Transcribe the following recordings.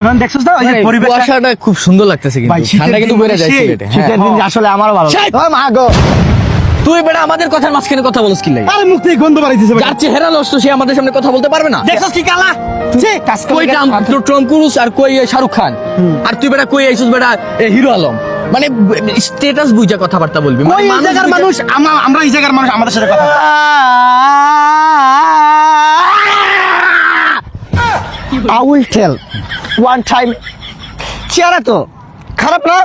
দেখছিস না ওই যে পরিবেশটা কুয়াশাটা খুব সুন্দর লাগতেছে কিন্তু ঠান্ডা কিন্তু বেড়ে যায় সিলেটে। শীতের দিন আসলে আমারও ভালো লাগে। ওই মা গো, তুই বেটা আমাদের কথার মাঝখানে কথা বলছিস কি লাগে? আরে মুখ থেকে গন্ধ বাড়াইতেছে যার চেহারা নষ্ট সে আমাদের সামনে কথা বলতে পারবে না। দেখছিস কি কালা ছি কাজকে কই টম ক্রুজ আর কই শাহরুখ খান আর তুই বেটা কই আইছিস বেটা হিরো আলম, মানে স্ট্যাটাস বুঝা কথাবার্তা বলবি। ওই জায়গার মানুষ আমরা এই জায়গার মানুষ আমাদের সাথে কথা I will tell one time চেহারা তো খারাপ না,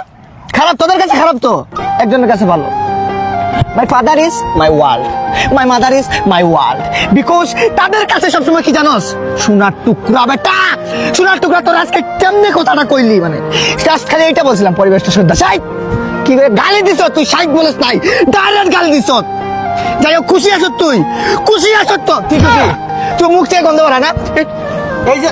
খারাপ তোদের কাছে খারাপ তো একজনের কাছে ভালো। My father is my world, my mother is my world, because তাদের কাছে সবসময় কি জানোস, সোনার টুকরা বেটা, সোনার টুকরা। তোর আজকে কেমনে কথাটা কইলি, মানে জাস্ট খালি এটা বলছিলাম পরিবেশটা শ্রদ্ধা সাইক কি করে গালি দিছ তুই, সাইক বলিস নাই, ডাইরেক্ট গালি দিছ। যাই হোক খুশি আছো তুই, খুশি আছো তো ঠিক আছে, তুই মুখ থেকে গন্ধ ভরা না এই যে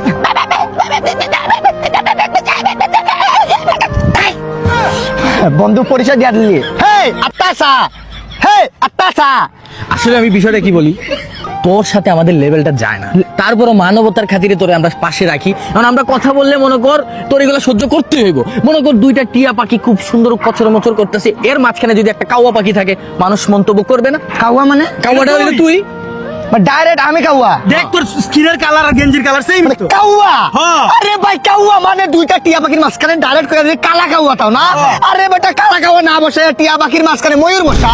বন্ধু পরিচয় দিয়া দিলি। হেই আত্তাসা, হেই আত্তাসা। আসলে আমি বিষয়টা কি বলি, তোর সাথে আমাদের লেভেলটা যায় না, তারপরও মানবতার খাতিরে তোরে আমরা পাশে রাখি। কারণ আমরা কথা বললে মনে কর তোর এগুলো সহ্য করতে হইব। মনে কর দুইটা টিয়া পাখি খুব সুন্দর কচর মচর করতেছে, এর মাঝখানে যদি একটা কাওয়া পাখি থাকে মানুষ মন্তব্য করবে না? কাউয়া মানে কাওয়াটা হইলে তুই ডাইরেক্ট আমি কাউয়া। দেখ তোর স্কিনের কালার আর গেঞ্জির কালার সেম তো। কাউয়া হ্যাঁ। আরে ভাই কাউয়া মানে দুইটা টিয়া পাখির মাঝখানে ডাইরেক্ট করে দিলি কালা কাউয়া তাও না। আরে বেটা কালা কাউয়া না বসে টিয়া পাখির মাঝখানে ময়ূর বসা,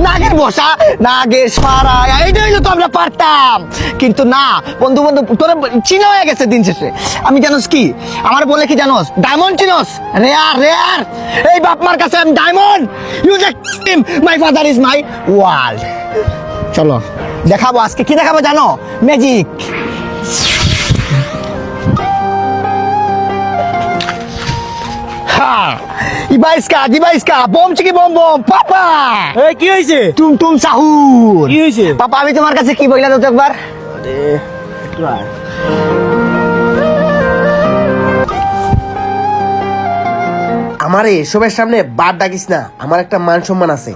নাগের বসা, নাগের সারা এইটা হইলে তো আমরা পারতাম, কিন্তু না বন্ধু বন্ধু তোরা চিনা হয়ে গেছে দিন শেষে। আমি জানোস কি আমার বলে কি জানোস, ডায়মন্ড চিনোস, রেয়ার রেয়ার। এই বাপ মার কাছে আমি diamond, you just my father is my world. চলো দেখাবো আজকে কি দেখাবো জানো, ম্যাজিক। ইবাইসকা বম চিকি বম বম পাপা। এই কি হইছে? তুম সাহুর। কি হইছে? পাপা আমি তোমার কাছে কি বইলা দাও তো একবার। আমারে এসবের সামনে বাদ ডাকিস না, আমার একটা মান সম্মান আছে।